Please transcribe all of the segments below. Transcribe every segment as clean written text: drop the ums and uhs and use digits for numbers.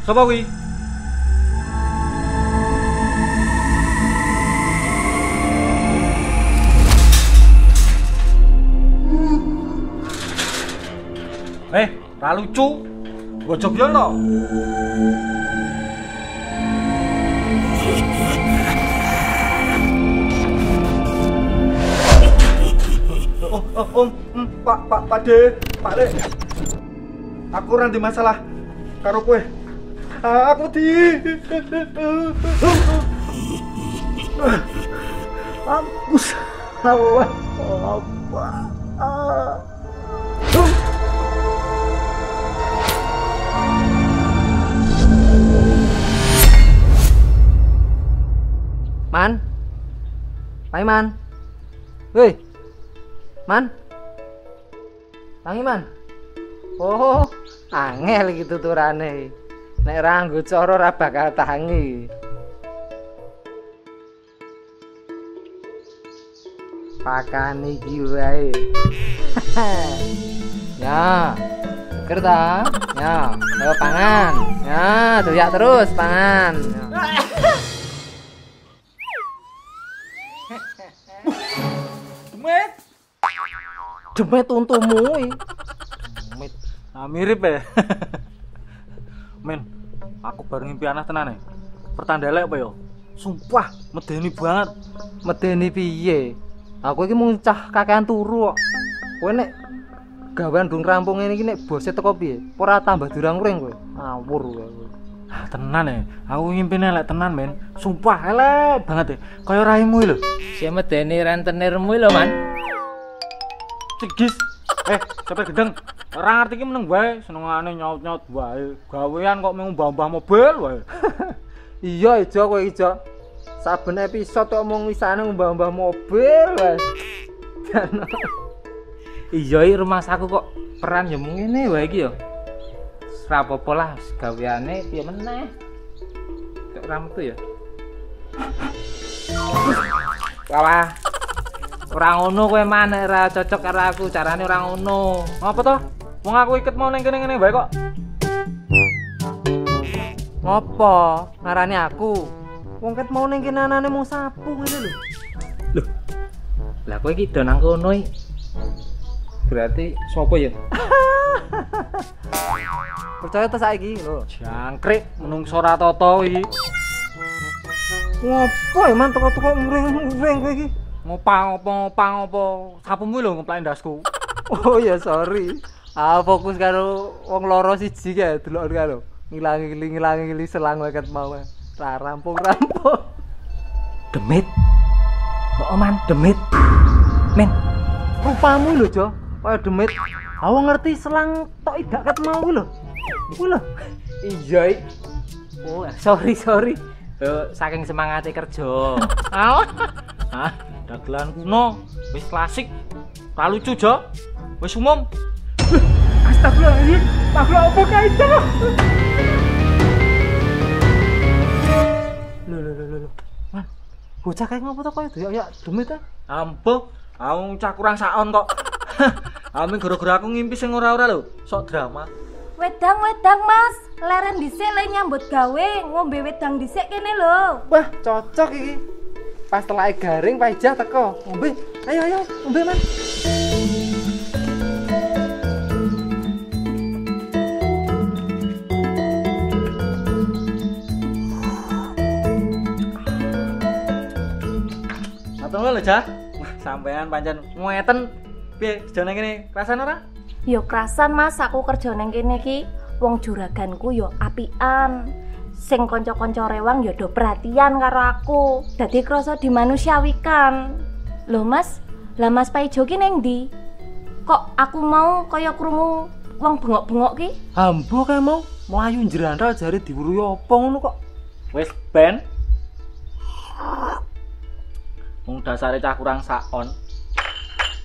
Sapa kuwi? Ra lucu. Gojok yo to. Pak De, Pak Le. Aku ora ndek masalah karo kowe. Aku Mampus. Allah. Man. Man. Woi. Man. Tangi man. Oh, angel iki tuturane. Nek ra nggo cara ra bakal tangi. Pakane iki wae. Ya. Seger ta? Ya, ayo pangan. Ya, doyak terus pangan. Demet untumu iki. Demet. Nah, mirip ya. Men, aku baru ngimpi anak tenan ya. Pertandalek apa ya? Sumpah, medeni banget. Medeni piye? Aku iki mung cah kakean turu kok. Kowe nek gawean durung rampung ngene iki nek bose teko piye? Ora tambah durang-uring kowe. Ngawur kowe. Tenan ya, aku ngimpi elek tenan men. Sumpah elek banget ya. Kaya raimu lho. Si medeni rentenirmu lho, Man. Cegis. Cepet gendeng. Ora ngerti iki meneng wae, senengane nyaut-nyaut wae. Gawean kok mung mbah-mbah mobil wae. Iya, Ijo kowe Ijo. Saben episode kok mung wisane mbah-mbah mobil wae. Iya, rumah saku kok peran ya mung ngene wae iki ya. Ora apa-apa lah gaweane piye meneh. Kok ora metu ya. Wah. Ora ngono kowe maneh ora cocok karo aku, carane ora ngono. Apa to? Wong aku iket mau ning kene-kene wae kok. Ngopo? Ngarani aku. Wong ket mau ning kene anane mung sapu ngene lho. Loh. Lah kowe iki do nang kono iki. Berarti sapa ya? Percaya ta saiki lho. Jangkrik menungso ra tata iki. Ngopo ya man teko-teko muring-muring kowe iki? Ngopang apa sapumu lho ngeplak ndasku. Oh ya sorry. Fokus karo wong loro siji kae delok karo. Ngilangi selang wae ket mau. Ra rampung. Demit. Kok man demit. Men. Rupamu lho, Jo. Kaya demit. Aku ngerti selang tok idak ket mau lho. Iku lho. Iya. Oh, sorry. Saking semangate kerja. Dagelan kuno, wis klasik. Ra lucu, Jo. Wis umum. Astagfirullahaladzim. Makhluk apa kae, Jo? Lho. Man, bocah kae ngopo to koyo doyak demit ta? Ampuh, aku cah kurang saon kok. Amin gara-gara aku ngimpi sing ora-ora lho, sok drama. Wedang Mas, leren dhisik le nyambut gawe, ngombe wedang dhisik kene lho. Wah, cocok iki. Pas telake garing pajah teko. Ngombe. Ayo, ngombe, Man. Atur lho, Jah. Wah, sampean pancen ngeten. Piye, sejane kene kerasan ora? Yo kerasan Mas, aku kerja nang kene iki. Wong juraganku yo apian. Sing kanca-kanca rewang ya do perhatian karo aku. Dadi krasa dimanusiawikan. Lho Mas, lah Mas Paijo ki ning ndi? Kok aku mau kaya krungu wong bengok-bengok ki? Ambo kae mau ayu njrandal jare diwuruhi apa ngono kok. Wis ben. Wong dasare cah kurang saon.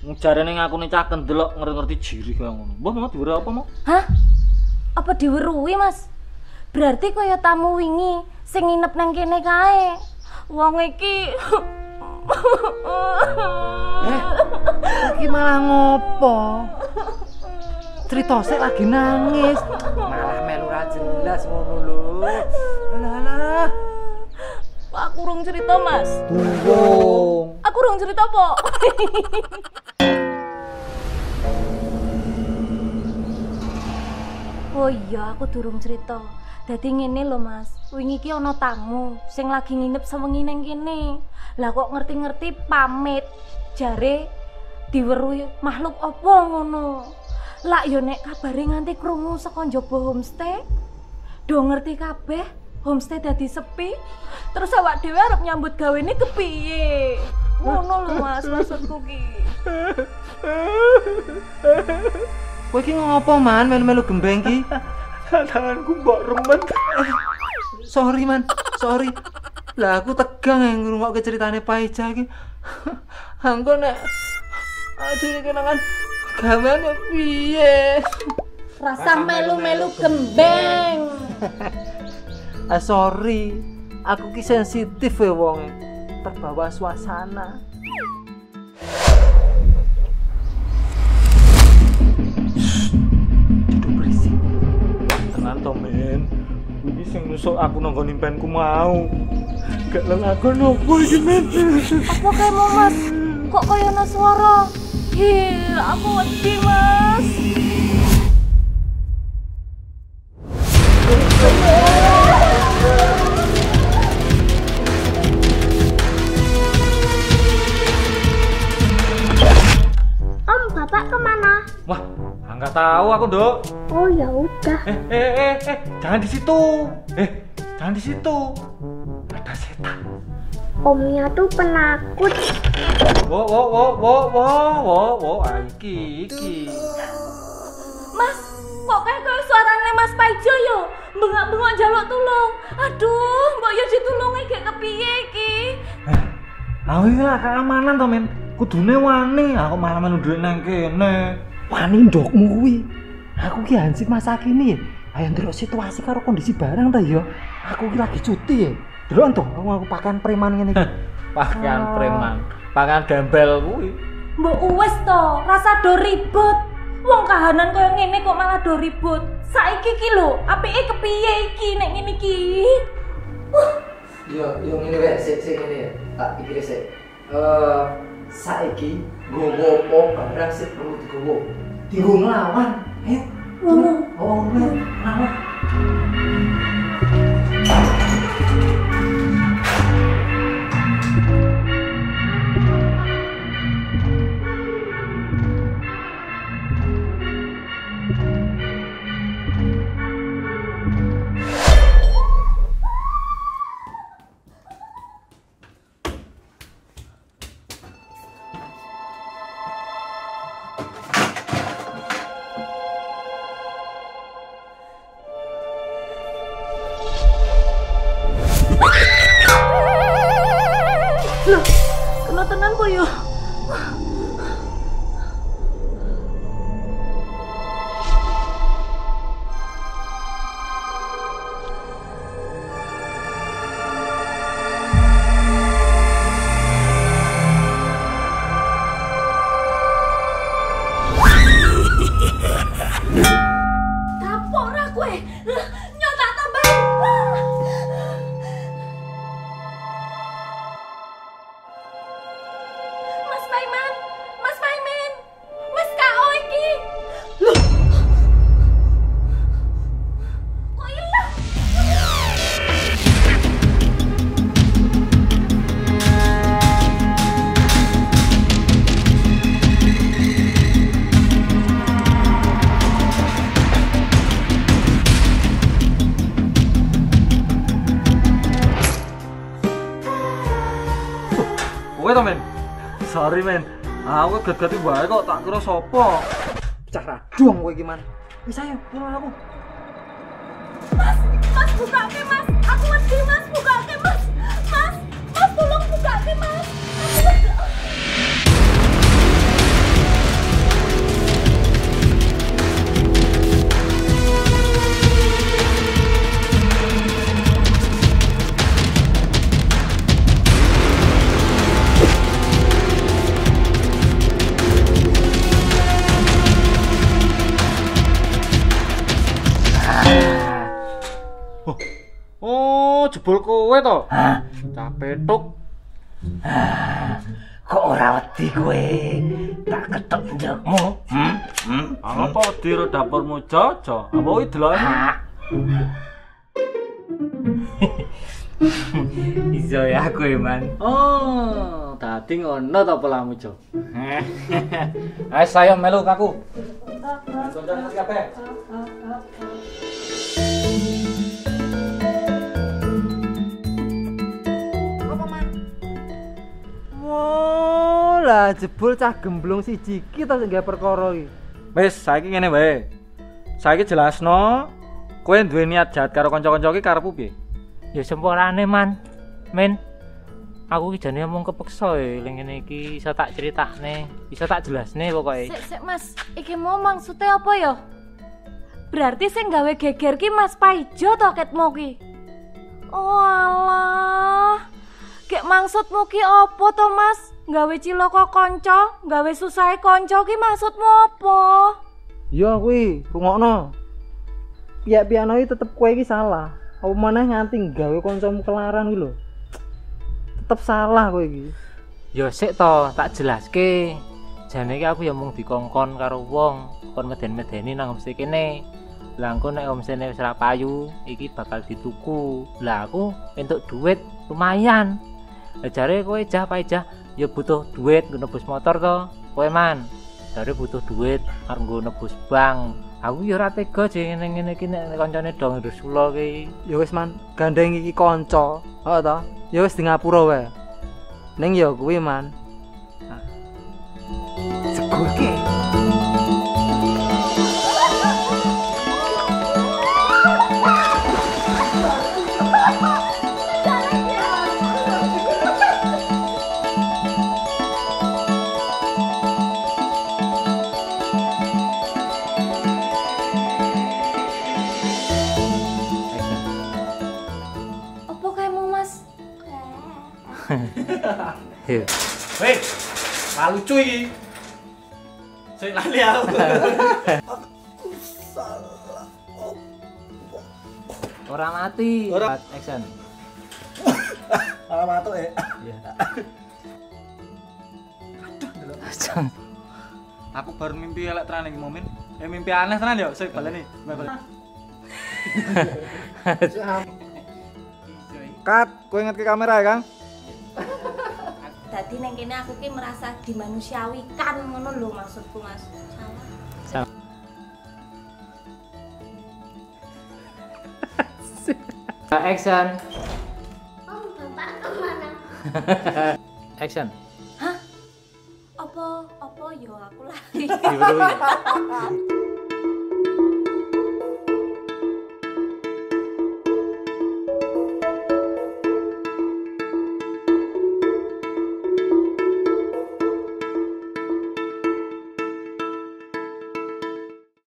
Wong jarene ngakune cah kendel kok ngerti-ngerti jiri kaya ngono. Mbah mau diweruhi apa mau? Hah? Apa diweruhi Mas? Berarti kaya tamu wingi sing nginep nang kene kae. Wong iki Iki malah ngopo? cerita sik lagi nangis. Malah melu ra jelas ngono lho. Alah. Aku urung cerita, Mas. Durung. Aku urung cerita, Po. Oh iya, aku durung cerita. Dadi ngene lho, Mas. Wingi iki ana tamu sing lagi nginep sewengi nang kene. Lah kok ngerti-ngerti pamit. Jare diweruhi makhluk apa ngono. Lah yo nek kabare nganti krungu saka njaba homestay. Do ngerti kabeh, homestay dadi sepi. Terus awak dhewe arep nyambut gawene kepiye? Ngono lho, Mas, maksudku ki. Kowe iki ngopo, Man? Melu-melu gembeng ki? Tanganku mbok remen. Sorry, Man. Sorry. Lah aku tegang ngrungokke ceritane Pak Eja iki. Angko nek aduh kenangan gaweane piye? Rasa melu-melu gembeng. Sorry. Aku ki sensitif ya wonge. Terbawa suasana. Tenan to, Men. Iki sing nusuk aku nanggon impenku mau. Gak lelagon opo iki, Men? Apa kae mau, Mas? Kok kaya ana swara? Aku wedi, Mas. Om, Bapak kemana? Wah, enggak tahu aku, Nduk. Oh ya udah. Jangan di situ. Jangan di situ. Ada setan. Omnya tuh penakut. Iki. Mas, kok kayak suarane Mas Paijo yo? Bengak-bengok njaluk tulung. Aduh, mbok yo ditulungi gek kepiye iki? Aku iki lah keamanan to, Men. Kudune wani, aku malah melu dhuwit nang kene. Wani ndokmu kuwi. Aku ki hansip masa kini ya. Ayo ndelok situasi karo kondisi barang ta ya. Aku ki lagi cuti ya. Delok to, aku pakaian preman ngene iki. Pakaian preman, pakaian gembel kuwi. Mbok wis to, rasa do ribut. Wong kahanan koyo ngene kok malah do ribut. Saiki ki lho, apike kepiye iki nek ngene iki? Yo ngene wae, sik ngene ya. Tak pikir sik. Saiki gowo opo barang sik perlu digowo. Dienggo nglawan. Ayo. Ngono. Oh, nglawan. Loh, kena tenan po yo. Kapok ra kowe. Nyota tambah. Mas Paiman, Mas Paimin, Mas Kao iki. Loh. Kok ilang? Kowe to, Men? Sorry, Men. Aku get-geti wae kok tak kira sapa. Cah raduang kowe iki, Man. Wis ayo, tolong aku. Mas bukake, Mas. Aku wedi, Mas, bukake, Mas. Mas tolong bukake, Mas. Aku wedi. jebul kowe to. Hah? Capek tuk. Kok ora wedi kowe? Tak ketok njokmu. Apa di dapurmu Jojo? Apa kuwi deloke? Iso ya kowe, Man. Oh, tadi ngono to polamu, Jo. Ayo saya melu aku. Kanca ngerti kabeh. Apa, Man? Lah jebul cah gemblung siji iki to sing gawe perkara iki. Wis, saiki ngene wae. Saiki jelasno, kowe duwe niat jahat karo kanca-kanca iki karepmu piye? Ya semporane, Man. Men, aku iki jane omong kepeksa ya ning ngene iki iso tak critakne, iso tak jelasne pokoke. Sik, Mas. Iki mau maksudnya apa ya? Berarti sing gawe geger ki Mas Paijo to ketmu ki. Oh alah. Gek maksudmu ki apa to, Mas? Gawe cilaka kanca, gawe susahe kanca ki maksudmu apa? Ya kuwi, rungokno. Piye-piyano iki tetep kowe iki salah. Apa maneh nganti gawe kancamu kelaran kuwi lho. Tetep salah kowe iki. Ya sik to, tak jelaske. Jane iki aku ya mung dikongkon karo wong, kon meden-medeni nang mesti kene. Lah engko nek omsene wis ra payu, iki bakal dituku. Lah aku entuk duit lumayan. Lah jare kowe jah paijah ya butuh duit nggo nebus motor to. Kowe Man, jare butuh duit karo nggo nebus bank. Aku ya ora tega jeng ngene iki nek kancane dong Rasulullah ki. Ya wis Man, gandeng iki kanca. Heeh to. Ya wis di ngapura wae. Ning ya kuwi Man. Segurke. Apa kamu, Mas? Weh, ra lucu iki. Sing lali aku. Ora mati. Ora. Action. Malah matuk ya. Iya. Aduh, aku baru mimpi elek tenan iki momen. Mimpi aneh tenan ya, sik baleni. Kat, kowe inget ke kamera ya, Kang? Dadi neng kene aku ki merasa dimanusiawikan ngono lho maksudku, Mas. Salah. Action. Om, bapak kemana? Action. Hah? Apa yo aku lali. Di